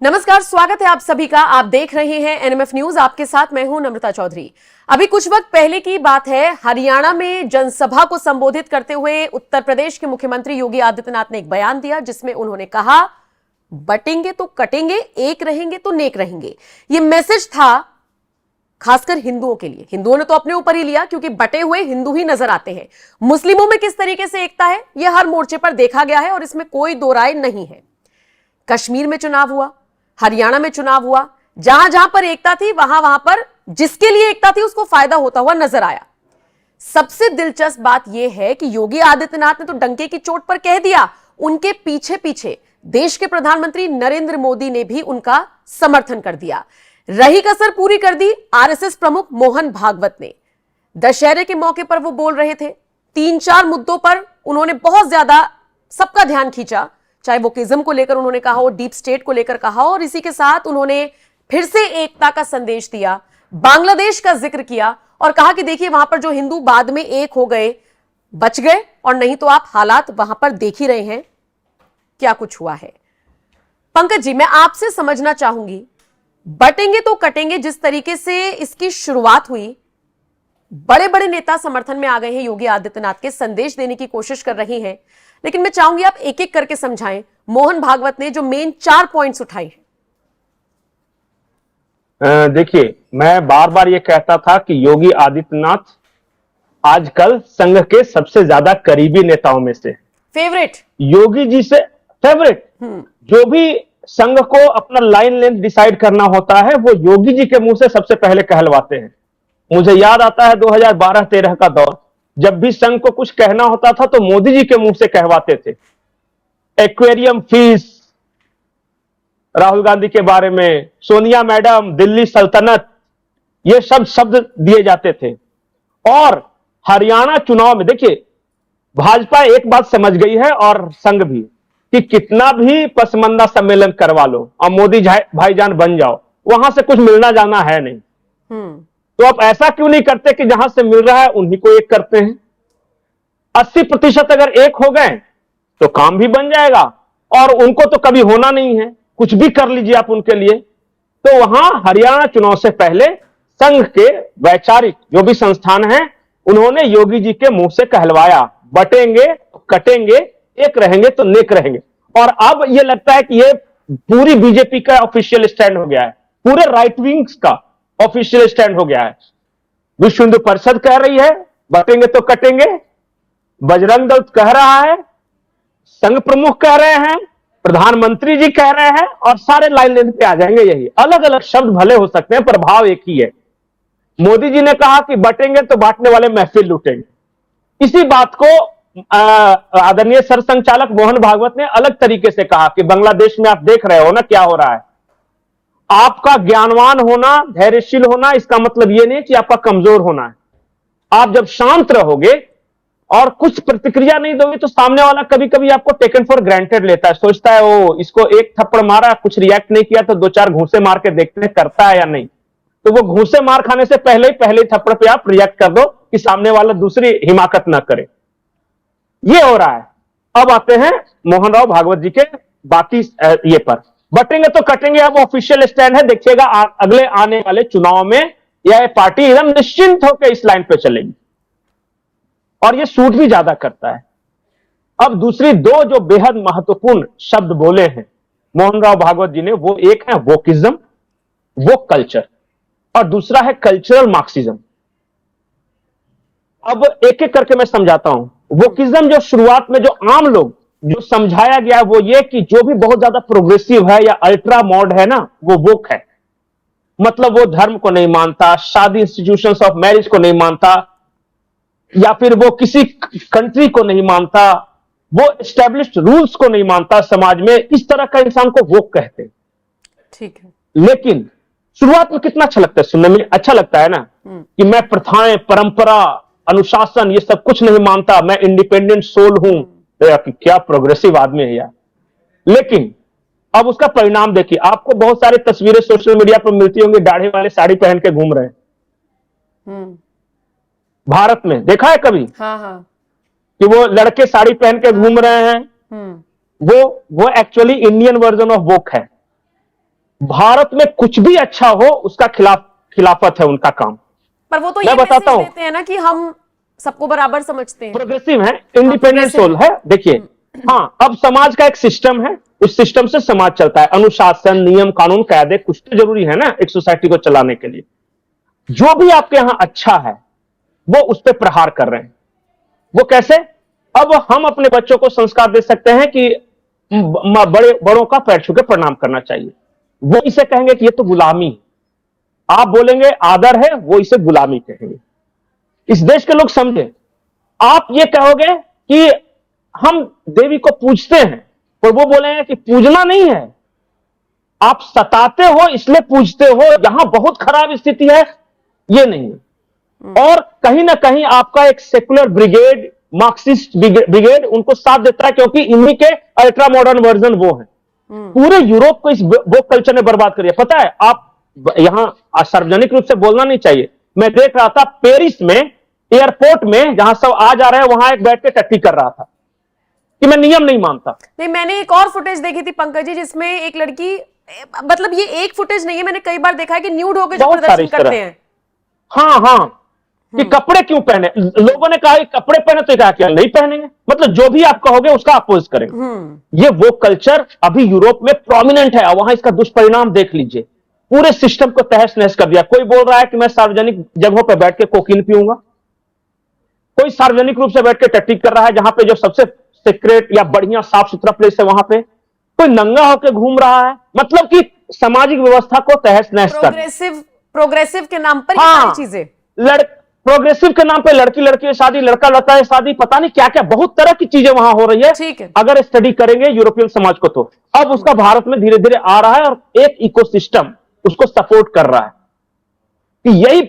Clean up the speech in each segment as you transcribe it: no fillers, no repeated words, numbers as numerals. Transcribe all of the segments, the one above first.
नमस्कार, स्वागत है आप सभी का। आप देख रहे हैं एनएमएफ न्यूज। आपके साथ मैं हूं नम्रता चौधरी। अभी कुछ वक्त पहले की बात है, हरियाणा में जनसभा को संबोधित करते हुए उत्तर प्रदेश के मुख्यमंत्री योगी आदित्यनाथ ने एक बयान दिया जिसमें उन्होंने कहा, बटेंगे तो कटेंगे, एक रहेंगे तो नेक रहेंगे। यह मैसेज था खासकर हिंदुओं के लिए। हिंदुओं ने तो अपने ऊपर ही लिया क्योंकि बटे हुए हिंदू ही नजर आते हैं। मुस्लिमों में किस तरीके से एकता है यह हर मोर्चे पर देखा गया है और इसमें कोई दो राय नहीं है। कश्मीर में चुनाव हुआ, हरियाणा में चुनाव हुआ, जहां जहां पर एकता थी वहां पर जिसके लिए एकता थी उसको फायदा होता हुआ नजर आया। सबसे दिलचस्प बात यह है कि योगी आदित्यनाथ ने तो डंके की चोट पर कह दिया, उनके पीछे पीछे देश के प्रधानमंत्री नरेंद्र मोदी ने भी उनका समर्थन कर दिया। रही कसर पूरी कर दी आरएसएस प्रमुख मोहन भागवत ने। दशहरे के मौके पर वो बोल रहे थे, 3-4 मुद्दों पर उन्होंने बहुत ज्यादा सबका ध्यान खींचा, चाहे वोकिज्म को लेकर उन्होंने कहा हो, डीप स्टेट को लेकर कहा हो, और इसी के साथ उन्होंने फिर से एकता का संदेश दिया, बांग्लादेश का जिक्र किया और कहा कि देखिए वहां पर जो हिंदू बाद में एक हो गए बच गए, और नहीं तो आप हालात वहां पर देख ही रहे हैं क्या कुछ हुआ है। पंकज जी, मैं आपसे समझना चाहूंगी, बटेंगे तो कटेंगे जिस तरीके से इसकी शुरुआत हुई, बड़े बड़े नेता समर्थन में आ गए हैं, योगी आदित्यनाथ के संदेश देने की कोशिश कर रही हैं, लेकिन मैं चाहूंगी आप एक एक करके समझाएं। मोहन भागवत ने जो मेन 4 पॉइंट्स उठाए हैं। देखिए, मैं बार बार ये कहता था कि योगी आदित्यनाथ आजकल संघ के सबसे ज्यादा करीबी नेताओं में से फेवरेट, योगी जी से फेवरेट। जो भी संघ को अपना लाइन लेंथ डिसाइड करना होता है वो योगी जी के मुंह से सबसे पहले कहलवाते हैं। मुझे याद आता है 2012-13 का दौर, जब भी संघ को कुछ कहना होता था तो मोदी जी के मुंह से कहवाते थे। एक्वेरियम फीस राहुल गांधी के बारे में, सोनिया मैडम, दिल्ली सल्तनत, ये सब शब्द दिए जाते थे। और हरियाणा चुनाव में देखिए, भाजपा एक बात समझ गई है और संघ भी, कि कितना भी पसमंदा सम्मेलन करवा लो और मोदी भाईजान बन जाओ, वहां से कुछ मिलना जाना है नहीं। तो आप ऐसा क्यों नहीं करते कि जहां से मिल रहा है उन्हीं को एक करते हैं। 80% अगर एक हो गए तो काम भी बन जाएगा, और उनको तो कभी होना नहीं है, कुछ भी कर लीजिए आप उनके लिए। तो वहां हरियाणा चुनाव से पहले संघ के वैचारिक जो भी संस्थान हैं उन्होंने योगी जी के मुंह से कहलवाया, बटेंगे कटेंगे, एक रहेंगे तो नेक रहेंगे। और अब यह लगता है कि यह पूरी बीजेपी का ऑफिशियल स्टैंड हो गया है, पूरे राइट विंग्स का ऑफिशियल स्टैंड हो गया है। विश्व हिंदू परिषद कह रही है बटेंगे तो कटेंगे, बजरंग दल कह रहा है, संघ प्रमुख कह रहे हैं, प्रधानमंत्री जी कह रहे हैं, और सारे लाइन लेंथ पे आ जाएंगे। यही अलग अलग शब्द भले हो सकते हैं पर भाव एक ही है। मोदी जी ने कहा कि बटेंगे तो बांटने वाले महफिल लूटेंगे। इसी बात को आदरणीय सर संचालक मोहन भागवत ने अलग तरीके से कहा कि बांग्लादेश में आप देख रहे हो ना क्या हो रहा है। आपका ज्ञानवान होना, धैर्यशील होना, इसका मतलब यह नहीं कि आपका कमजोर होना है। आप जब शांत रहोगे और कुछ प्रतिक्रिया नहीं दोगे तो सामने वाला कभी कभी आपको टेकन फॉर ग्रांटेड लेता है, सोचता है वो इसको एक थप्पड़ मारा, कुछ रिएक्ट नहीं किया तो 2-4 घूंसे मार के देखते हैं करता है या नहीं। तो वो घूंसे मार खाने से पहले ही थप्पड़ पे आप रिएक्ट कर दो कि सामने वाला दूसरी हिमाकत ना करे। ये हो रहा है। अब आते हैं मोहन राव भागवत जी के बाकी ये पर, बटेंगे तो कटेंगे अब ऑफिशियल स्टैंड है। देखिएगा अगले आने वाले चुनाव में यह पार्टी एकदम निश्चिंत होकर इस लाइन पे चलेगी और यह सूट भी ज्यादा करता है। अब दूसरी दो जो बेहद महत्वपूर्ण शब्द बोले हैं मोहन राव भागवत जी ने, वो एक है वोकिज्म, वो कल्चर, और दूसरा है कल्चरल मार्क्सिज्म। अब एक एक करके मैं समझाता हूं। वोकिज्म जो शुरुआत में जो आम लोग जो समझाया गया वो ये कि जो भी बहुत ज्यादा प्रोग्रेसिव है या अल्ट्रा मॉड है ना, वो वोक है। मतलब वो धर्म को नहीं मानता, शादी इंस्टीट्यूशंस ऑफ मैरिज को नहीं मानता, या फिर वो किसी कंट्री को नहीं मानता, वो एस्टेब्लिश्ड रूल्स को नहीं मानता समाज में। इस तरह का इंसान को वोक कहते हैं। ठीक है, लेकिन शुरुआत में कितना अच्छा लगता है, सुनने में अच्छा लगता है ना कि मैं प्रथाएं, परंपरा, अनुशासन ये सब कुछ नहीं मानता, मैं इंडिपेंडेंट सोल हूं। तो यार क्या प्रोग्रेसिव आदमी है यार। लेकिन अब उसका परिणाम देखिए, आपको बहुत सारी तस्वीरें सोशल मीडिया पर मिलती होंगी, दाढ़ी वाले साड़ी पहन के घूम रहे हैं। भारत में देखा है कभी? हाँ। कि वो लड़के साड़ी पहन के घूम रहे हैं। वो एक्चुअली इंडियन वर्जन ऑफ वोक है। भारत में कुछ भी अच्छा हो उसका खिलाफत है उनका काम। पर वो तो मैं ये बताता मैसेज हूं, देते हैं ना कि हम सबको बराबर समझते हैं। प्रोग्रेसिव है, इंडिपेंडेंट progressive सोल है। देखिए, हाँ, अब समाज का एक सिस्टम है, उस सिस्टम से समाज चलता है। अनुशासन, नियम, कानून, कायदे कुछ तो जरूरी है ना एक सोसाइटी को चलाने के लिए। जो भी आपके यहां अच्छा है वो उस पर प्रहार कर रहे हैं। वो कैसे? अब हम अपने बच्चों को संस्कार दे सकते हैं कि बड़ों का पैर छू के प्रणाम करना चाहिए, वो इसे कहेंगे कि ये तो गुलामी है। आप बोलेंगे आदर है, वो इसे गुलामी कहेंगे। इस देश के लोग समझे। आप ये कहोगे कि हम देवी को पूजते हैं, और वो बोलेंगे कि पूजना नहीं है, आप सताते हो इसलिए पूजते हो। यहां बहुत खराब स्थिति है, ये नहीं है। और कहीं ना कहीं आपका एक सेकुलर ब्रिगेड, मार्क्सिस्ट ब्रिगेड उनको साथ देता है, क्योंकि इन्हीं के अल्ट्रा मॉडर्न वर्जन वो है। पूरे यूरोप को इस वो कल्चर ने बर्बाद कर दिया। पता है, आप यहां सार्वजनिक रूप से बोलना नहीं चाहिए, मैं देख रहा था पेरिस में एयरपोर्ट में जहां सब आ जा रहे हैं, वहां एक बैठ के टट्टी कर रहा था कि मैं नियम नहीं मानता। नहीं, मैंने एक और फुटेज देखी थी पंकज जी, जिसमें एक लड़की, मतलब ये एक फुटेज नहीं है, मैंने कई बार देखा है कि न्यूड होकर जो बहुत सारे प्रदर्शन इस तरह। करते हैं। हाँ हाँ, कि कपड़े क्यों पहने, लोगों ने कहा कि कपड़े पहने, तो क्या किया, नहीं पहनेंगे। मतलब जो भी आप कहोगे उसका अपोज करेंगे। ये वो कल्चर अभी यूरोप में प्रोमिनेंट है, वहां इसका दुष्परिणाम देख लीजिए। पूरे सिस्टम को तहस नहस कर दिया। कोई बोल रहा है कि मैं सार्वजनिक जगहों पर बैठ के कोकीन पीऊंगा, कोई सार्वजनिक रूप से बैठ के टट्टी कर रहा है जहां पे जो सबसे सीक्रेट या बढ़िया साफ सुथरा प्लेस है वहां पे कोई नंगा होकर घूम रहा है। मतलब कि सामाजिक व्यवस्था को तहस नहस कर। प्रोग्रेसिव के नाम पर ये हाँ, सारी चीजें। प्रोग्रेसिव के नाम पे लड़की लड़की की शादी, लड़का लड़का की शादी, पता नहीं क्या क्या बहुत तरह की चीजें वहां हो रही है। ठीक है। अगर स्टडी करेंगे यूरोपियन समाज को, तो अब उसका भारत में धीरे धीरे आ रहा है, और एक इकोसिस्टम उसको सपोर्ट कर रहा है कि यही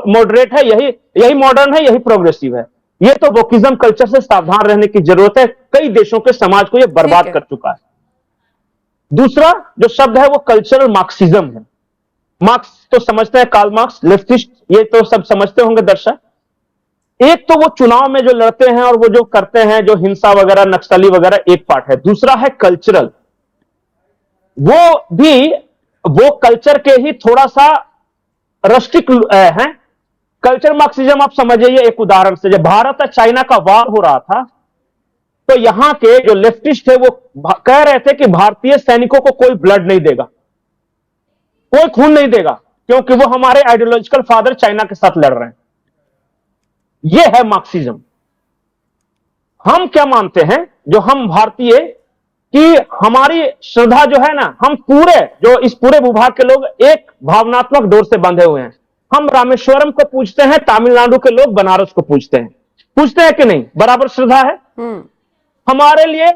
मॉडरेट है, यही मॉडर्न है, यही प्रोग्रेसिव है। ये तो वोकिज्म कल्चर से सावधान रहने की जरूरत है। कई देशों के समाज को यह बर्बाद कर चुका है। दूसरा जो शब्द है वो कल्चरल मार्क्सिज्म है। मार्क्स तो समझते हैं, कार्ल मार्क्स, लेफ्टिस्ट, ये तो सब समझते होंगे दर्शक। एक तो वो चुनाव में जो लड़ते हैं और वो जो करते हैं, जो हिंसा वगैरह, नक्सली वगैरह, एक पार्ट है। दूसरा है कल्चरल, वो भी वो कल्चर के ही थोड़ा सा रस्टिक है। कल्चर मार्क्सिज्म आप समझिए एक उदाहरण से, जब भारत और चाइना का वार हो रहा था, तो यहां के जो लेफ्टिस्ट थे वो कह रहे थे कि भारतीय सैनिकों को कोई ब्लड नहीं देगा, कोई खून नहीं देगा, क्योंकि वो हमारे आइडियोलॉजिकल फादर चाइना के साथ लड़ रहे हैं। यह है मार्क्सिज्म। हम क्या मानते हैं, जो हम भारतीय, कि हमारी श्रद्धा जो है ना, हम पूरे जो इस पूरे भूभाग के लोग एक भावनात्मक डोर से बंधे हुए हैं। हम रामेश्वरम को पूजते हैं, तमिलनाडु के लोग बनारस को पूजते हैं कि नहीं? बराबर श्रद्धा है। हमारे लिए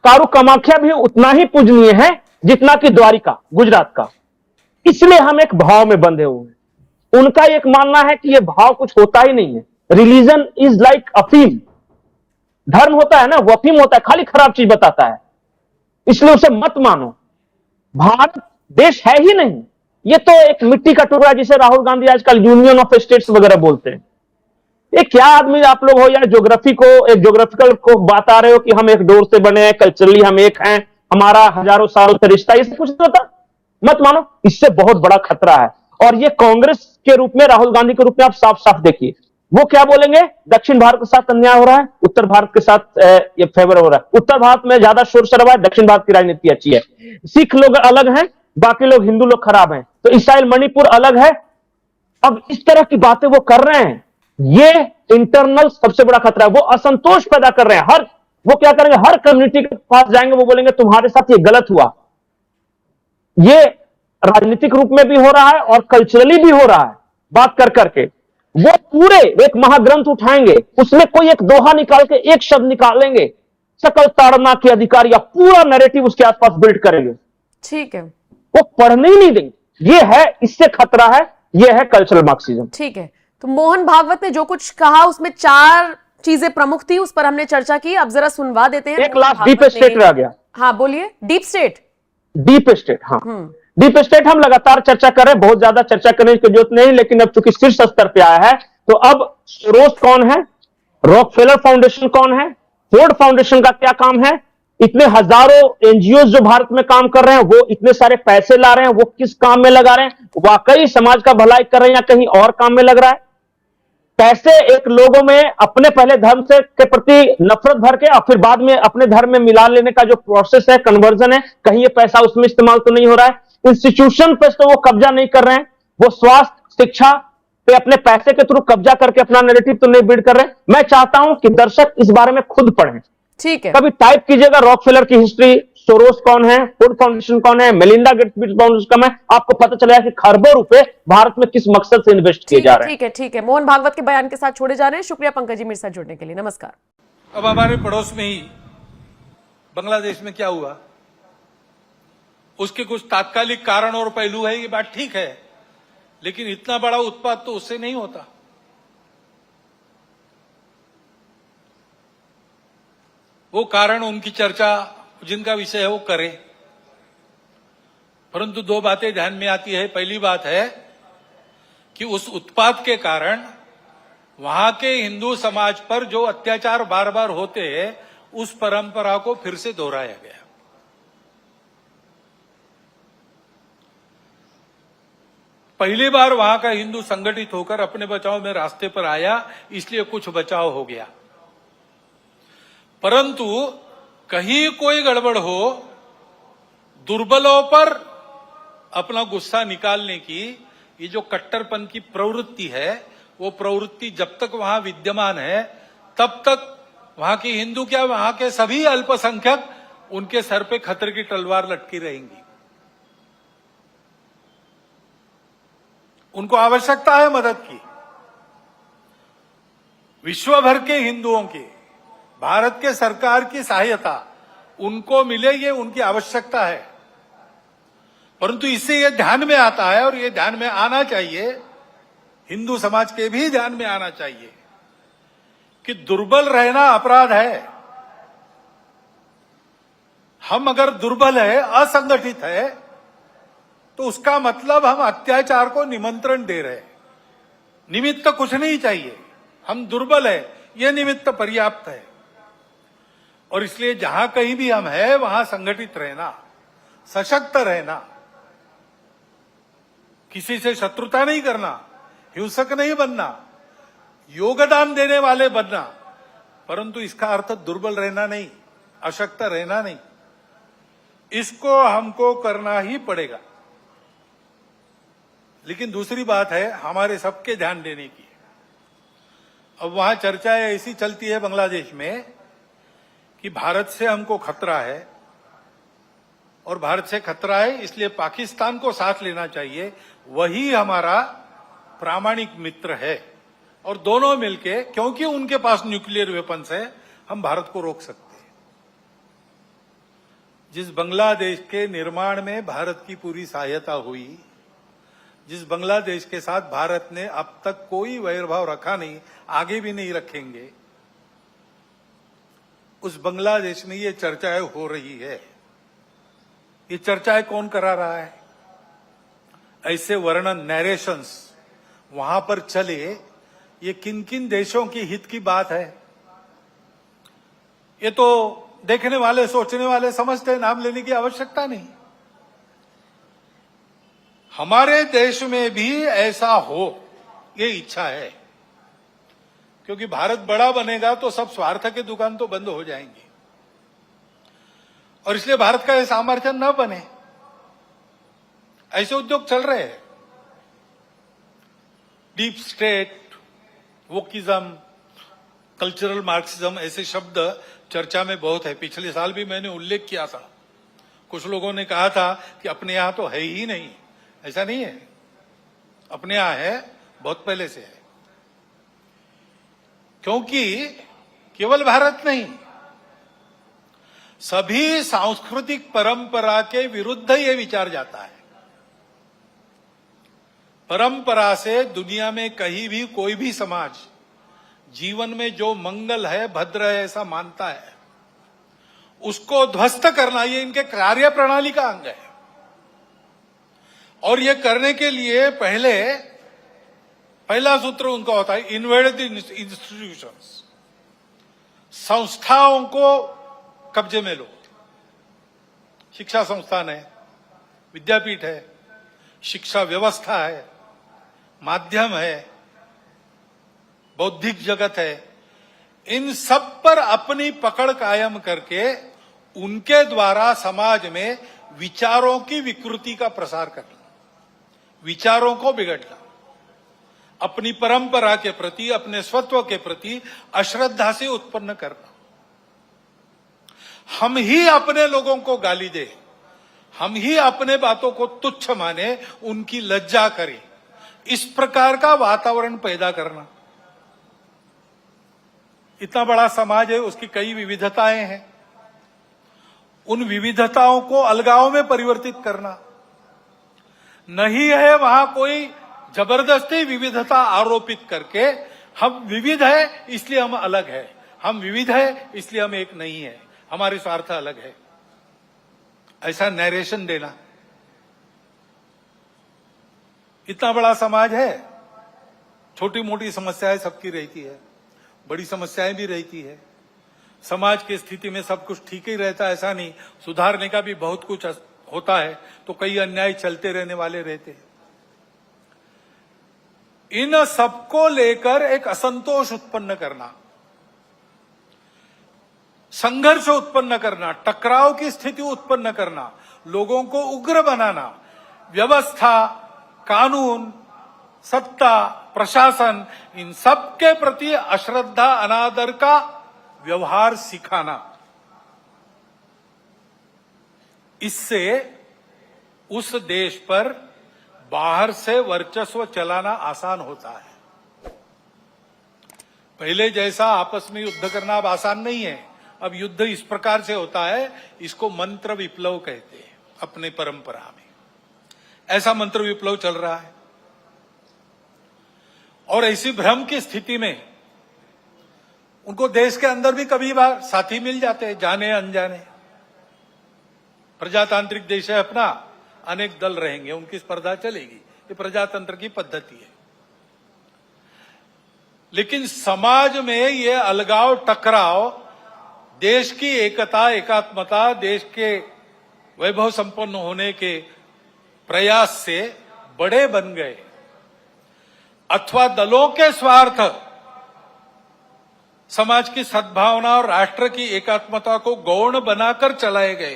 कारू कामाख्या भी उतना ही पूजनीय है जितना कि द्वारिका गुजरात का। इसलिए हम एक भाव में बंधे हुए हैं। उनका एक मानना है कि यह भाव कुछ होता ही नहीं है। रिलीजन इज लाइक अफीम। धर्म होता है ना, वो अफीम होता है, खाली खराब चीज बताता है, इसलिए उसे मत मानो। भारत देश है ही नहीं, ये तो एक मिट्टी का टुकड़ा, जिसे राहुल गांधी आजकल यूनियन ऑफ स्टेट्स वगैरह बोलते हैं। ये क्या आदमी आप लोग हो यार, ज्योग्राफी को, एक ज्योग्राफिकल को बात आ रहे हो कि हम एक डोर से बने हैं, कल्चरली हम एक हैं, हमारा हजारों सालों से रिश्ता, इससे कुछ नहीं होता, मत मानो। इससे बहुत बड़ा खतरा है। और ये कांग्रेस के रूप में, राहुल गांधी के रूप में आप साफ साफ देखिए, वो क्या बोलेंगे, दक्षिण भारत के साथ अन्याय हो रहा है, उत्तर भारत के साथ ये फेवर हो रहा है। उत्तर भारत में ज्यादा शोर शराबा है, दक्षिण भारत की राजनीति अच्छी है। सिख लोग अलग हैं, बाकी लोग हिंदू लोग खराब हैं, तो इसराइल मणिपुर अलग है। अब इस तरह की बातें वो कर रहे हैं, ये इंटरनल सबसे बड़ा खतरा है। वो असंतोष पैदा कर रहे हैं। वो क्या करेंगे, हर कम्युनिटी के पास जाएंगे, वो बोलेंगे तुम्हारे साथ ये गलत हुआ। ये राजनीतिक रूप में भी हो रहा है और कल्चरली भी हो रहा है। बात कर करके वो पूरे एक महाग्रंथ उठाएंगे, उसमें कोई एक दोहा निकाल के एक शब्द निकालेंगे, सकल ताड़ना के अधिकारी, या पूरा नैरेटिव उसके आसपास बिल्ड करेंगे। ठीक है, वो पढ़ने ही नहीं देंगे। ये है, इससे खतरा है, ये है कल्चरल मार्क्सिज्म। ठीक है। तो मोहन भागवत ने जो कुछ कहा उसमें 4 चीजें प्रमुख थी, उस पर हमने चर्चा की। अब जरा सुनवा देते हैं। एक लास्ट डीप स्टेट रह गया। हाँ बोलिए। Deep state. डीप स्टेट, हाँ, डीप स्टेट हम लगातार चर्चा कर रहे हैं, बहुत ज्यादा चर्चा करने की जरूरत नहीं, लेकिन अब चूंकि शीर्ष स्तर पे आया है, तो अब सोरोस कौन है, रॉकफेलर फाउंडेशन कौन है, फोर्ड फाउंडेशन का क्या काम है, इतने हजारों एनजीओ जो भारत में काम कर रहे हैं, वो इतने सारे पैसे ला रहे हैं, वो किस काम में लगा रहे हैं? वाकई समाज का भलाई कर रहे हैं या कहीं और काम में लग रहा है? पैसे एक लोगों में अपने पहले धर्म से के प्रति नफरत भर के और फिर बाद में अपने धर्म में मिला लेने का जो प्रोसेस है, कन्वर्जन है, कहीं ये पैसा उसमें इस्तेमाल तो नहीं हो रहा है? इंस्टीट्यूशन पे तो वो कब्जा नहीं कर रहे हैं, वो स्वास्थ्य शिक्षा पे अपने पैसे के थ्रू कब्जा करके अपना नैरेटिव तो नहीं बिल्ड कर रहे हैं। मैं चाहता हूं कि दर्शक इस बारे में खुद पढ़ें, ठीक है। कभी टाइप कीजिएगा रॉकफेलर की हिस्ट्री, सोरोस कौन है, फूड फाउंडेशन कौन है, मेलिंडा गेट्स फाउंडेशन कौन है, आपको पता चलेगा कि खरबों रुपए भारत में किस मकसद से इन्वेस्ट किए जा रहे हैं। ठीक है, ठीक है। मोहन भागवत के बयान के साथ छोड़े जा रहे हैं। शुक्रिया पंकज जी मेरे साथ जुड़ने के लिए। नमस्कार। अब हमारे पड़ोस में ही बांग्लादेश में क्या हुआ, उसके कुछ तात्कालिक कारण और पहलू है, ये बात ठीक है, लेकिन इतना बड़ा उत्पाद तो उससे नहीं होता। वो कारण उनकी चर्चा जिनका विषय है वो करें, परंतु दो बातें ध्यान में आती है। पहली बात है कि उस उत्पाद के कारण वहां के हिंदू समाज पर जो अत्याचार बार बार होते हैं, उस परंपरा को फिर से दोहराया गया। पहली बार वहां का हिंदू संगठित होकर अपने बचाव में रास्ते पर आया, इसलिए कुछ बचाव हो गया। परंतु कहीं कोई गड़बड़ हो, दुर्बलों पर अपना गुस्सा निकालने की ये जो कट्टरपन की प्रवृत्ति है, वो प्रवृत्ति जब तक वहां विद्यमान है, तब तक वहां की हिंदू क्या, वहां के सभी अल्पसंख्यक, उनके सर पे खतरे की तलवार लटकी रहेंगी। उनको आवश्यकता है मदद की। विश्व भर के हिंदुओं की, भारत के सरकार की सहायता उनको मिले, ये उनकी आवश्यकता है। परंतु इससे ये ध्यान में आता है, और ये ध्यान में आना चाहिए, हिंदू समाज के भी ध्यान में आना चाहिए कि दुर्बल रहना अपराध है। हम अगर दुर्बल है, असंगठित है, तो उसका मतलब हम अत्याचार को निमंत्रण दे रहे हैं। निमित्त कुछ नहीं चाहिए, हम दुर्बल है, यह निमित्त पर्याप्त है। और इसलिए जहां कहीं भी हम हैं, वहां संगठित रहना, सशक्त रहना, किसी से शत्रुता नहीं करना, हिंसक नहीं बनना, योगदान देने वाले बनना, परंतु इसका अर्थ दुर्बल रहना नहीं, अशक्त रहना नहीं। इसको हमको करना ही पड़ेगा। लेकिन दूसरी बात है हमारे सबके ध्यान देने की। अब वहां चर्चाएं ऐसी चलती है बांग्लादेश में कि भारत से हमको खतरा है, और भारत से खतरा है इसलिए पाकिस्तान को साथ लेना चाहिए, वही हमारा प्रामाणिक मित्र है, और दोनों मिलके, क्योंकि उनके पास न्यूक्लियर वेपन्स है, हम भारत को रोक सकते हैं। जिस बांग्लादेश के निर्माण में भारत की पूरी सहायता हुई, जिस बांग्लादेश के साथ भारत ने अब तक कोई वैरभाव रखा नहीं, आगे भी नहीं रखेंगे, उस बांग्लादेश में ये चर्चाएं हो रही है। ये चर्चाएं कौन करा रहा है? ऐसे वर्णन, नैरेशंस वहां पर चले, ये किन किन देशों की हित की बात है? ये तो देखने वाले, सोचने वाले समझते हैं, नाम लेने की आवश्यकता नहीं। हमारे देश में भी ऐसा हो, ये इच्छा है, क्योंकि भारत बड़ा बनेगा तो सब स्वार्थ के दुकान तो बंद हो जाएंगी, और इसलिए भारत का यह सामर्थ्य न बने, ऐसे उद्योग चल रहे हैं। Deep state, wokeism, cultural Marxism, ऐसे शब्द चर्चा में बहुत है। पिछले साल भी मैंने उल्लेख किया था। कुछ लोगों ने कहा था कि अपने यहां तो है ही नहीं। ऐसा नहीं है, अपने यहां है, बहुत पहले से है। क्योंकि केवल भारत नहीं, सभी सांस्कृतिक परंपरा के विरुद्ध ये विचार जाता है। परंपरा से दुनिया में कहीं भी कोई भी समाज जीवन में जो मंगल है, भद्र है, ऐसा मानता है, उसको ध्वस्त करना ये इनके कार्य प्रणाली का अंग है। और ये करने के लिए पहला सूत्र उनका होता है, इन्वेड द इंस्टीट्यूशंस, संस्थाओं को कब्जे में लो। शिक्षा संस्थान है, विद्यापीठ है, शिक्षा व्यवस्था है, माध्यम है, बौद्धिक जगत है, इन सब पर अपनी पकड़ कायम करके उनके द्वारा समाज में विचारों की विकृति का प्रसार करना, विचारों को बिगड़ना, अपनी परंपरा के प्रति, अपने स्वत्व के प्रति अश्रद्धा से उत्पन्न करना, हम ही अपने लोगों को गाली दे, हम ही अपने बातों को तुच्छ माने, उनकी लज्जा करें, इस प्रकार का वातावरण पैदा करना। इतना बड़ा समाज है, उसकी कई विविधताएं हैं, उन विविधताओं को अलगाव में परिवर्तित करना नहीं है। वहां कोई जबरदस्ती विविधता आरोपित करके हम विविध है इसलिए हम अलग है, हम विविध है इसलिए हम एक नहीं है, हमारे स्वार्थ अलग है, ऐसा नैरेशन देना। इतना बड़ा समाज है, छोटी मोटी समस्याएं सबकी रहती है, बड़ी समस्याएं भी रहती है। समाज की स्थिति में सब कुछ ठीक ही रहता है ऐसा नहीं, सुधारने का भी बहुत कुछ होता है, तो कई अन्याय चलते रहने वाले रहते हैं। इन सबको लेकर एक असंतोष उत्पन्न करना, संघर्ष उत्पन्न करना, टकराव की स्थिति उत्पन्न करना, लोगों को उग्र बनाना, व्यवस्था, कानून, सत्ता, प्रशासन, इन सब के प्रति अश्रद्धा, अनादर का व्यवहार सिखाना, इससे उस देश पर बाहर से वर्चस्व चलाना आसान होता है। पहले जैसा आपस में युद्ध करना अब आसान नहीं है। अब युद्ध इस प्रकार से होता है, इसको मंत्र विप्लव कहते हैं अपने परंपरा में। ऐसा मंत्र विप्लव चल रहा है और ऐसी भ्रम की स्थिति में उनको देश के अंदर भी कभी बार साथी मिल जाते हैं, जाने अनजाने। प्रजातांत्रिक देश है अपना, अनेक दल रहेंगे, उनकी स्पर्धा चलेगी, ये प्रजातंत्र की पद्धति है। लेकिन समाज में ये अलगाव, टकराव, देश की एकता, एकात्मता, देश के वैभव संपन्न होने के प्रयास से बड़े बन गए, अथवा दलों के स्वार्थ समाज की सद्भावना और राष्ट्र की एकात्मता को गौण बनाकर चलाए गए,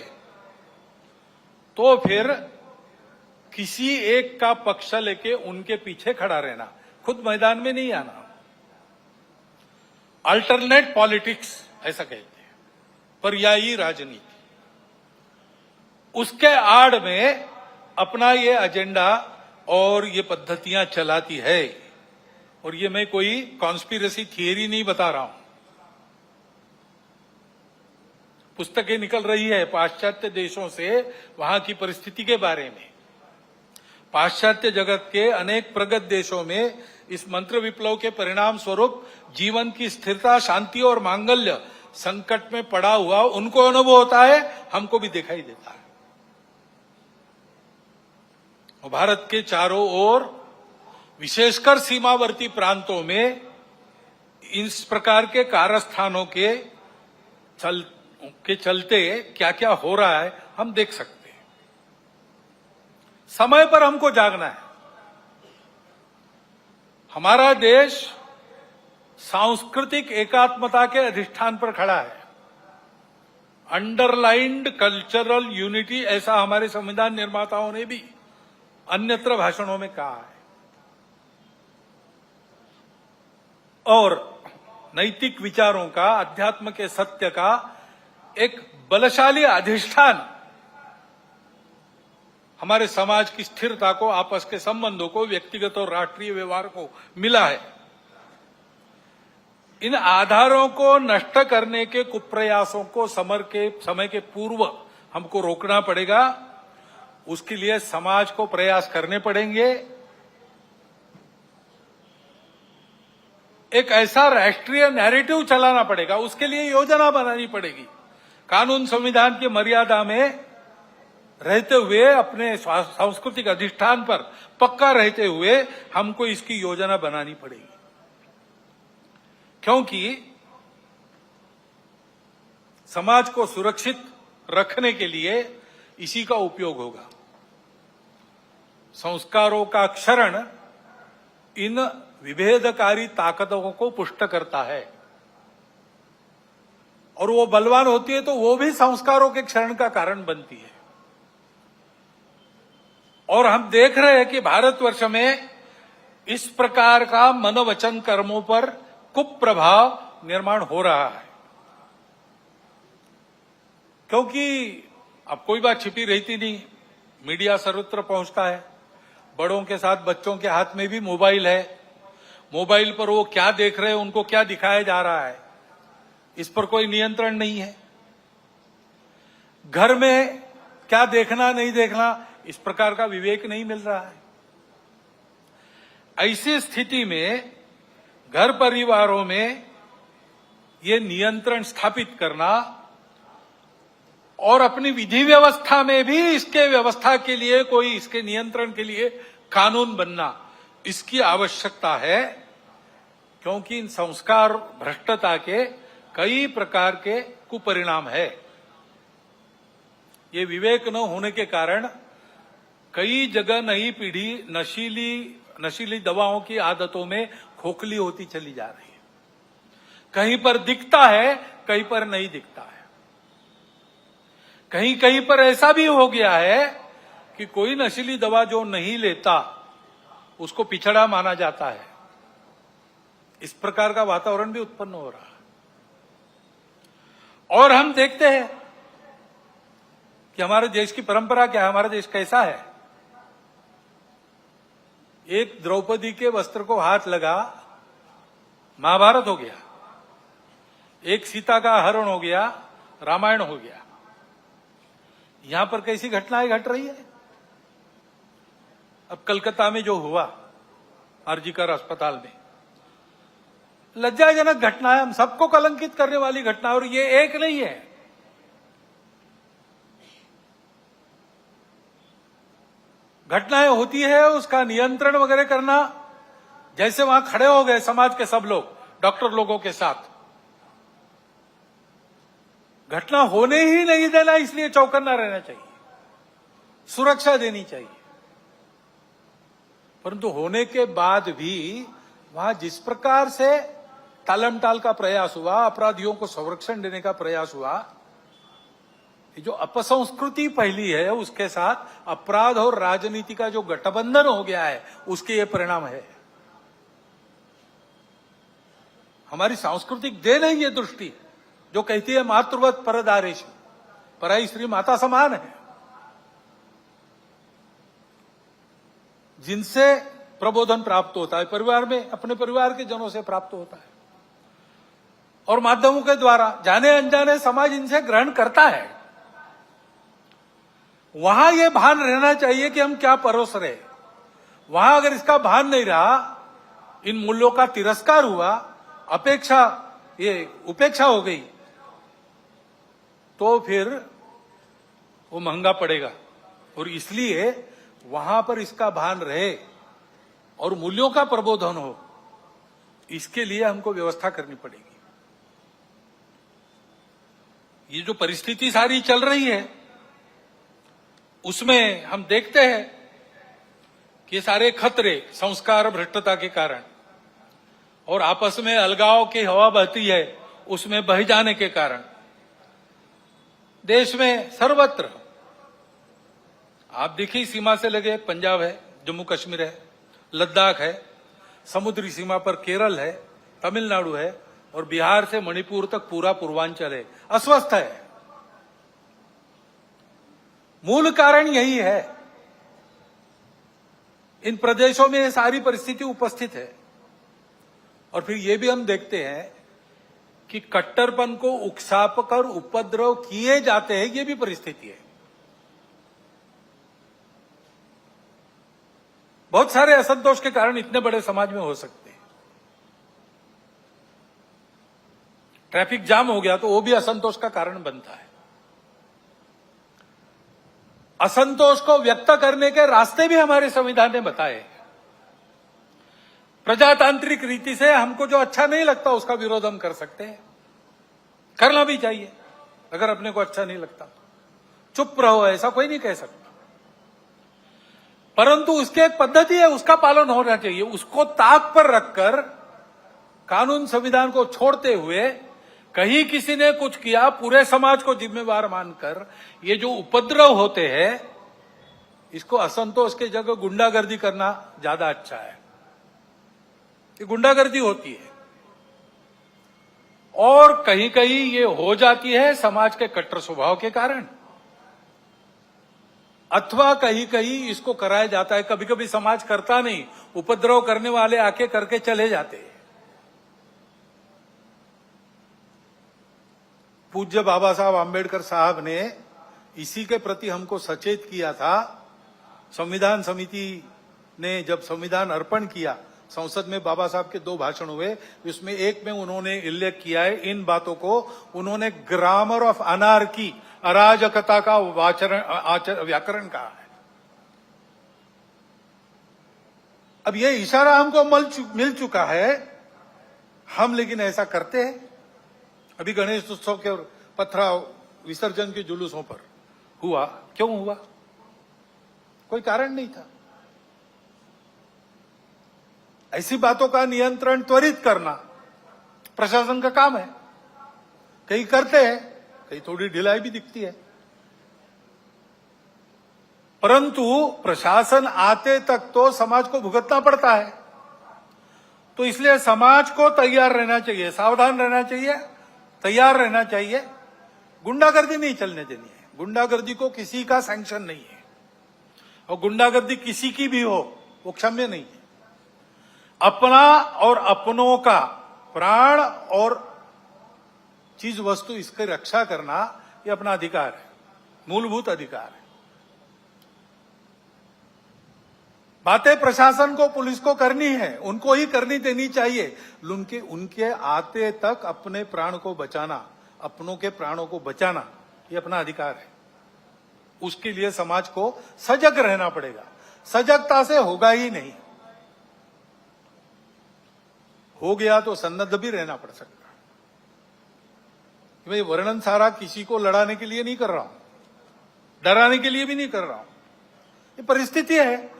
तो फिर किसी एक का पक्ष लेके उनके पीछे खड़ा रहना, खुद मैदान में नहीं आना। अल्टरनेट पॉलिटिक्स ऐसा कहते हैं, पर्यायी राजनीति। उसके आड़ में अपना ये एजेंडा और ये पद्धतियां चलाती है। और ये मैं कोई कॉन्स्पिरेसी थियरी नहीं बता रहा हूं, पुस्तकें निकल रही है पाश्चात्य देशों से वहां की परिस्थिति के बारे में। पाश्चात्य जगत के अनेक प्रगत देशों में इस मंत्र विप्लव के परिणाम स्वरूप जीवन की स्थिरता, शांति और मांगल्य संकट में पड़ा हुआ उनको अनुभव होता है, हमको भी दिखाई देता है। भारत के चारों ओर, विशेषकर सीमावर्ती प्रांतों में इस प्रकार के कारस्थानों के चलते क्या क्या हो रहा है हम देख सकते हैं। समय पर हमको जागना है। हमारा देश सांस्कृतिक एकात्मता के अधिष्ठान पर खड़ा है। अंडरलाइंड कल्चरल यूनिटी, ऐसा हमारे संविधान निर्माताओं ने भी अन्यत्र भाषणों में कहा है। और नैतिक विचारों का, अध्यात्म के सत्य का एक बलशाली अधिष्ठान हमारे समाज की स्थिरता को, आपस के संबंधों को, व्यक्तिगत और राष्ट्रीय व्यवहार को मिला है। इन आधारों को नष्ट करने के कुप्रयासों को समय के पूर्व हमको रोकना पड़ेगा। उसके लिए समाज को प्रयास करने पड़ेंगे। एक ऐसा राष्ट्रीय नैरेटिव चलाना पड़ेगा, उसके लिए योजना बनानी पड़ेगी। कानून संविधान की मर्यादा में रहते हुए, अपने सांस्कृतिक अधिष्ठान पर पक्का रहते हुए हमको इसकी योजना बनानी पड़ेगी। क्योंकि समाज को सुरक्षित रखने के लिए इसी का उपयोग होगा। संस्कारों का क्षरण इन विभेदकारी ताकतों को पुष्ट करता है, और वो बलवान होती है तो वो भी संस्कारों के क्षरण का कारण बनती है। और हम देख रहे हैं कि भारतवर्ष में इस प्रकार का मनोवचन कर्मों पर कुप्रभाव निर्माण हो रहा है, क्योंकि अब कोई बात छिपी रहती नहीं, मीडिया सर्वत्र पहुंचता है। बड़ों के साथ बच्चों के हाथ में भी मोबाइल है, मोबाइल पर वो क्या देख रहे हैं, उनको क्या दिखाया जा रहा है, इस पर कोई नियंत्रण नहीं है। घर में क्या देखना नहीं देखना, इस प्रकार का विवेक नहीं मिल रहा है। ऐसी स्थिति में घर परिवारों में ये नियंत्रण स्थापित करना और अपनी विधि व्यवस्था में भी इसके व्यवस्था के लिए, कोई इसके नियंत्रण के लिए कानून बनना, इसकी आवश्यकता है, क्योंकि इन संस्कार भ्रष्टता के कई प्रकार के कुपरिणाम है। ये विवेक न होने के कारण कई जगह नई पीढ़ी नशीली दवाओं की आदतों में खोखली होती चली जा रही है। कहीं पर दिखता है, कहीं पर नहीं दिखता है। कहीं कहीं पर ऐसा भी हो गया है कि कोई नशीली दवा जो नहीं लेता उसको पिछड़ा माना जाता है। इस प्रकार का वातावरण भी उत्पन्न हो रहा है। और हम देखते हैं कि हमारे देश की परंपरा क्या है, हमारा देश कैसा है। एक द्रौपदी के वस्त्र को हाथ लगा, महाभारत हो गया। एक सीता का हरण हो गया, रामायण हो गया। यहां पर कैसी घटनाएं घट रही है। अब कलकत्ता में जो हुआ आरजीकर अस्पताल में, लज्जाजनक घटना है, हम सबको कलंकित करने वाली घटना है। और ये एक नहीं है, घटनाएं होती है, उसका नियंत्रण वगैरह करना। जैसे वहां खड़े हो गए समाज के सब लोग डॉक्टर लोगों के साथ, घटना होने ही नहीं देना, इसलिए चौकन्ना रहना चाहिए, सुरक्षा देनी चाहिए। परंतु होने के बाद भी वहां जिस प्रकार से टालमटाल का प्रयास हुआ, अपराधियों को संरक्षण देने का प्रयास हुआ, ये जो अपसंस्कृति फैली है, उसके साथ अपराध और राजनीति का जो गठबंधन हो गया है, उसके ये परिणाम है। हमारी सांस्कृतिक देन है ये दृष्टि जो कहती है मातृवत परदारेश, पराई स्त्री माता समान है, जिनसे प्रबोधन प्राप्त होता है परिवार में, अपने परिवार के जनों से प्राप्त होता है, और माध्यमों के द्वारा जाने अनजाने समाज इनसे ग्रहण करता है। वहां यह भान रहना चाहिए कि हम क्या परोस रहे। वहां अगर इसका भान नहीं रहा, इन मूल्यों का तिरस्कार हुआ, उपेक्षा हो गई, तो फिर वो महंगा पड़ेगा। और इसलिए वहां पर इसका भान रहे और मूल्यों का प्रबोधन हो, इसके लिए हमको व्यवस्था करनी पड़ेगी। ये जो परिस्थिति सारी चल रही है, उसमें हम देखते हैं कि ये सारे खतरे संस्कार भ्रष्टता के कारण और आपस में अलगाव की हवा बहती है, उसमें बह जाने के कारण देश में सर्वत्र, आप देखिए, सीमा से लगे पंजाब है, जम्मू कश्मीर है, लद्दाख है, समुद्री सीमा पर केरल है, तमिलनाडु है, और बिहार से मणिपुर तक पूरा पूर्वांचल है, अस्वस्थ है। मूल कारण यही है। इन प्रदेशों में ये सारी परिस्थिति उपस्थित है। और फिर ये भी हम देखते हैं कि कट्टरपन को उकसाकर उपद्रव किए जाते हैं, ये भी परिस्थिति है। बहुत सारे असंतोष के कारण इतने बड़े समाज में हो सकते हैं। ट्रैफिक जाम हो गया तो वो भी असंतोष का कारण बनता है। असंतोष को व्यक्त करने के रास्ते भी हमारे संविधान ने बताए। प्रजातांत्रिक रीति से हमको जो अच्छा नहीं लगता उसका विरोध हम कर सकते हैं, करना भी चाहिए अगर अपने को अच्छा नहीं लगता। चुप रहो, ऐसा कोई नहीं कह सकता। परंतु उसकी एक पद्धति है, उसका पालन होना चाहिए। उसको ताक पर रखकर कानून संविधान को छोड़ते हुए कहीं किसी ने कुछ किया, पूरे समाज को जिम्मेवार मानकर ये जो उपद्रव होते हैं, इसको असंतोष के जगह गुंडागर्दी करना ज्यादा अच्छा है। ये गुंडागर्दी होती है और कहीं कहीं ये हो जाती है समाज के कट्टर स्वभाव के कारण, अथवा कहीं कहीं इसको कराया जाता है। कभी कभी समाज करता नहीं, उपद्रव करने वाले आके करके चले जाते हैं। पूज्य बाबा साहब आंबेडकर साहब ने इसी के प्रति हमको सचेत किया था। संविधान समिति ने जब संविधान अर्पण किया, संसद में बाबा साहब के 2 भाषण हुए, उसमें एक में उन्होंने उल्लेख किया है इन बातों को। उन्होंने ग्रामर ऑफ अनार्की, अराजकता का व्याकरण कहा है। अब ये इशारा हमको मिल चुका है, हम लेकिन ऐसा करते हैं। अभी गणेश उत्सव के पथराव विसर्जन के जुलूसों पर हुआ, क्यों हुआ? कोई कारण नहीं था। ऐसी बातों का नियंत्रण त्वरित करना प्रशासन का काम है। कहीं करते हैं, कहीं थोड़ी ढिलाई भी दिखती है, परंतु प्रशासन आते तक तो समाज को भुगतना पड़ता है। तो इसलिए समाज को तैयार रहना चाहिए, सावधान रहना चाहिए, तैयार रहना चाहिए। गुंडागर्दी नहीं चलने देनी है। गुंडागर्दी को किसी का सैंक्शन नहीं है, और गुंडागर्दी किसी की भी हो वो क्षम्य नहीं है। अपना और अपनों का प्राण और चीज वस्तु, इसकी रक्षा करना ये अपना अधिकार है, मूलभूत अधिकार है। बातें प्रशासन को, पुलिस को करनी है, उनको ही करनी देनी चाहिए। उनके आते तक अपने प्राण को बचाना, अपनों के प्राणों को बचाना, ये अपना अधिकार है। उसके लिए समाज को सजग रहना पड़ेगा। सजगता से होगा ही नहीं, हो गया तो सन्नद्ध भी रहना पड़ सकता है। मैं वर्णन सारा किसी को लड़ाने के लिए नहीं कर रहा हूं, डराने के लिए भी नहीं कर रहा हूं। ये परिस्थिति है,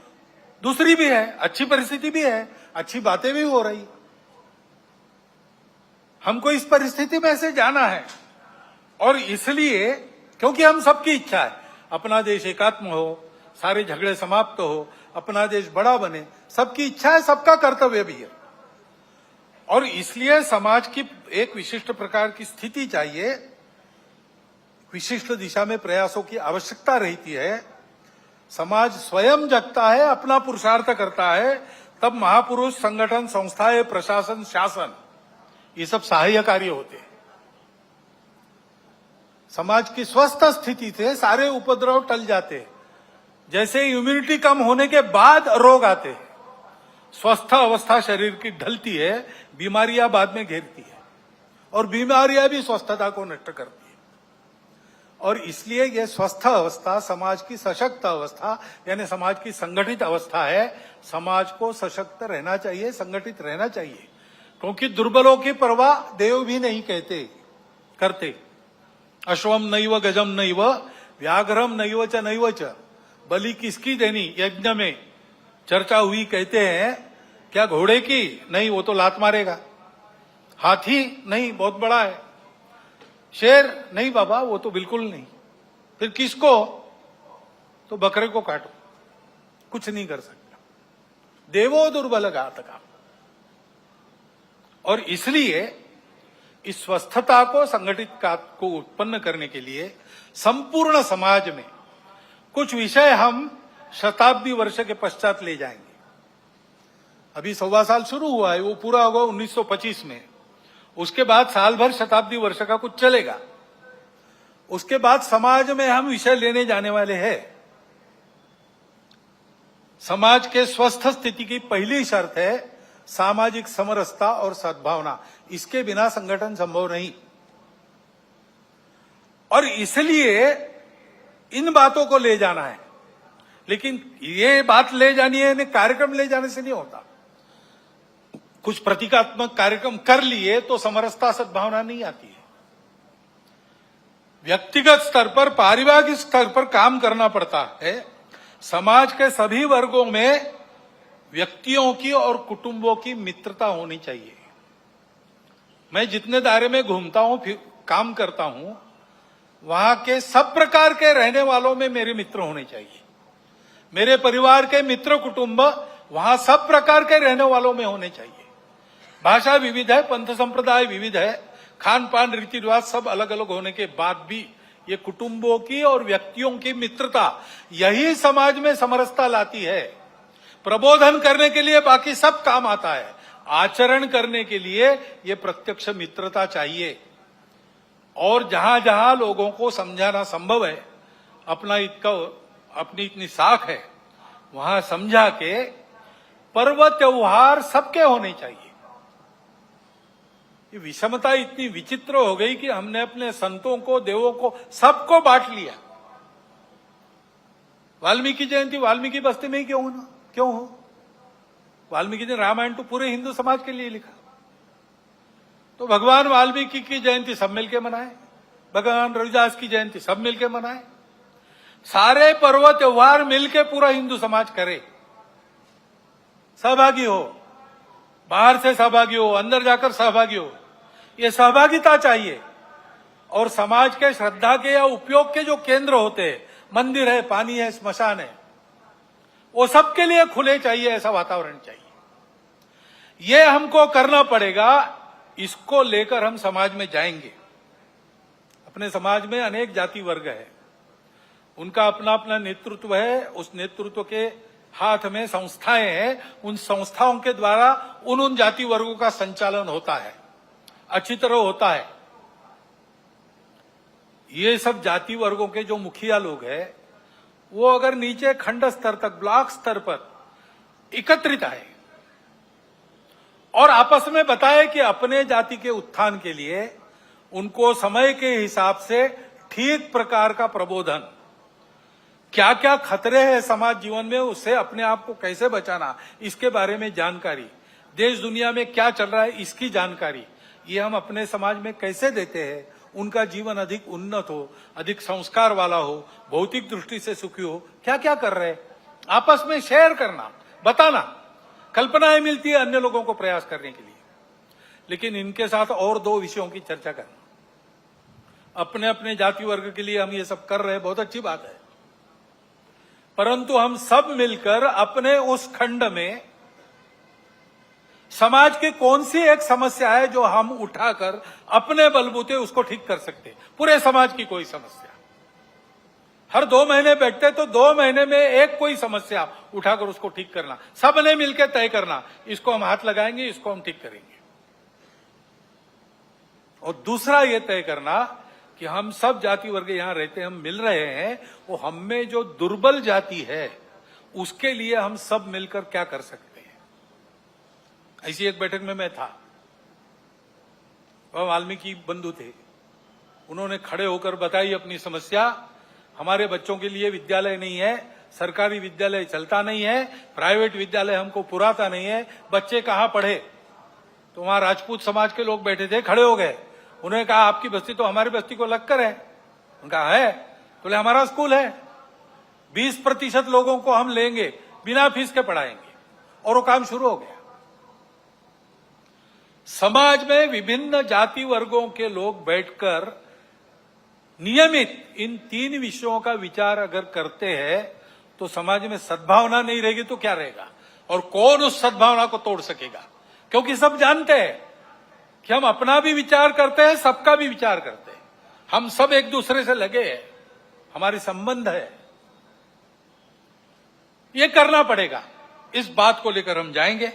दूसरी भी है, अच्छी परिस्थिति भी है, अच्छी बातें भी हो रही। हमको इस परिस्थिति में से जाना है, और इसलिए क्योंकि हम सबकी इच्छा है अपना देश एकात्म हो, सारे झगड़े समाप्त हो, अपना देश बड़ा बने, सबकी इच्छा है, सबका कर्तव्य भी है। और इसलिए समाज की एक विशिष्ट प्रकार की स्थिति चाहिए, विशिष्ट दिशा में प्रयासों की आवश्यकता रहती है। समाज स्वयं जगता है, अपना पुरुषार्थ करता है, तब महापुरुष, संगठन, संस्थाएं, प्रशासन, शासन, ये सब सहाय्य कार्य होते हैं। समाज की स्वस्थ स्थिति से सारे उपद्रव टल जाते हैं। जैसे इम्यूनिटी कम होने के बाद रोग आते हैं, स्वस्थ अवस्था शरीर की ढलती है, बीमारियां बाद में घेरती है, और बीमारियां भी स्वस्थता को नष्ट करती है। और इसलिए यह स्वस्थ अवस्था समाज की सशक्त अवस्था, यानी समाज की संगठित अवस्था है। समाज को सशक्त रहना चाहिए, संगठित रहना चाहिए, क्योंकि दुर्बलों की परवाह देव भी नहीं करते। अश्वम नैव गजम नैव व्याघ्रम नैव च बलि किसकी देनी यज्ञ में चर्चा हुई। कहते हैं क्या घोड़े की? नहीं, वो तो लात मारेगा। हाथी? नहीं, बहुत बड़ा है। शेर? नहीं बाबा, वो तो बिल्कुल नहीं। फिर किसको? तो बकरे को काटो, कुछ नहीं कर सकता। देवो दुर्बल घातका। और इसलिए इस स्वस्थता को, संगठित को उत्पन्न करने के लिए संपूर्ण समाज में कुछ विषय हम शताब्दी वर्ष के पश्चात ले जाएंगे। अभी 1.25 साल शुरू हुआ है, वो पूरा होगा 1925 में। उसके बाद साल भर शताब्दी वर्ष का कुछ चलेगा। उसके बाद समाज में हम विषय लेने जाने वाले हैं। समाज के स्वस्थ स्थिति की पहली शर्त है सामाजिक समरसता और सद्भावना। इसके बिना संगठन संभव नहीं। और इसलिए इन बातों को ले जाना है। लेकिन ये बात ले जानी है, कार्यक्रम ले जाने से नहीं होता। कुछ प्रतीकात्मक कार्यक्रम कर लिए तो समरसता, सद्भावना नहीं आती है। व्यक्तिगत स्तर पर, पारिवारिक स्तर पर काम करना पड़ता है। समाज के सभी वर्गों में व्यक्तियों की और कुटुंबों की मित्रता होनी चाहिए। मैं जितने दायरे में घूमता हूं, फिर काम करता हूं, वहां के सब प्रकार के रहने वालों में मेरे मित्र होने चाहिए। मेरे परिवार के मित्र कुटुंब वहां सब प्रकार के रहने वालों में होने चाहिए। भाषा विविध है, पंथ संप्रदाय विविध है, खान पान रीति रिवाज सब अलग अलग होने के बाद भी ये कुटुंबों की और व्यक्तियों की मित्रता, यही समाज में समरसता लाती है। प्रबोधन करने के लिए बाकी सब काम आता है, आचरण करने के लिए ये प्रत्यक्ष मित्रता चाहिए। और जहां जहां लोगों को समझाना संभव है, अपनी इतनी साख है, वहां समझा के पर्व त्योहार सबके होने चाहिए। ये विषमता इतनी विचित्र हो गई कि हमने अपने संतों को, देवों को, सबको बांट लिया। वाल्मीकि जयंती वाल्मीकि बस्ती में ही क्यों हो? वाल्मीकि ने रामायण तो पूरे हिंदू समाज के लिए लिखा, तो भगवान वाल्मीकि की जयंती सब मिलके मनाए, भगवान रविदास की जयंती सब मिलके मनाए, सारे पर्व त्योहार मिलके पूरा हिंदू समाज करे, सहभागी हो, बाहर से सहभागी हो, अंदर जाकर सहभागी हो। ये सहभागिता चाहिए। और समाज के श्रद्धा के या उपयोग के जो केंद्र होते हैं, मंदिर है, पानी है, स्मशान है, वो सबके लिए खुले चाहिए, ऐसा वातावरण चाहिए। ये हमको करना पड़ेगा। इसको लेकर हम समाज में जाएंगे। अपने समाज में अनेक जाति वर्ग है, उनका अपना अपना नेतृत्व है, उस नेतृत्व के हाथ में संस्थाएं हैं, उन संस्थाओं के द्वारा उन जाति वर्गों का संचालन होता है, अच्छी तरह होता है। ये सब जाति वर्गों के जो मुखिया लोग हैं, वो अगर नीचे खंड स्तर तक, ब्लॉक स्तर पर एकत्रित आए और आपस में बताए कि अपने जाति के उत्थान के लिए उनको समय के हिसाब से ठीक प्रकार का प्रबोधन, क्या क्या खतरे हैं समाज जीवन में, उससे अपने आप को कैसे बचाना, इसके बारे में जानकारी, देश दुनिया में क्या चल रहा है इसकी जानकारी, ये हम अपने समाज में कैसे देते हैं, उनका जीवन अधिक उन्नत हो, अधिक संस्कार वाला हो, भौतिक दृष्टि से सुखी हो, क्या क्या कर रहे हैं, आपस में शेयर करना, बताना, कल्पनाएं मिलती है अन्य लोगों को प्रयास करने के लिए। लेकिन इनके साथ और दो विषयों की चर्चा करना। अपने अपने जाति वर्ग के लिए हम ये सब कर रहे हैं, बहुत अच्छी बात है, परंतु हम सब मिलकर अपने उस खंड में समाज की कौन सी एक समस्या है जो हम उठाकर अपने बलबूते उसको ठीक कर सकते हैं। पूरे समाज की कोई समस्या, हर 2 महीने बैठते तो 2 महीने में एक कोई समस्या उठाकर उसको ठीक करना, सबने मिलकर तय करना, इसको हम हाथ लगाएंगे, इसको हम ठीक करेंगे। और दूसरा ये तय करना कि हम सब जाति वर्ग यहां रहते हैं, हम मिल रहे हैं, वो हम में जो दुर्बल जाति है उसके लिए हम सब मिलकर क्या कर सकते हैं। ऐसी एक बैठक में मैं था, वह वाल्मीकि बंधु थे, उन्होंने खड़े होकर बताई अपनी समस्या। हमारे बच्चों के लिए विद्यालय नहीं है, सरकारी विद्यालय चलता नहीं है, प्राइवेट विद्यालय हमको पुराता नहीं है, बच्चे कहां पढ़े। तो वहां राजपूत समाज के लोग बैठे थे, खड़े हो गए, उन्होंने कहा आपकी बस्ती तो हमारी बस्ती को लगकर है। उनका है, बोले हमारा स्कूल है, 20% लोगों को हम लेंगे, बिना फीस के पढ़ाएंगे, और वो काम शुरू हो गया। समाज में विभिन्न जाति वर्गों के लोग बैठकर नियमित इन 3 विषयों का विचार अगर करते हैं तो समाज में सद्भावना नहीं रहेगी तो क्या रहेगा, और कौन उस सद्भावना को तोड़ सकेगा। क्योंकि सब जानते हैं कि हम अपना भी विचार करते हैं, सबका भी विचार करते हैं, हम सब एक दूसरे से लगे हैं, हमारे संबंध है। ये करना पड़ेगा, इस बात को लेकर हम जाएंगे।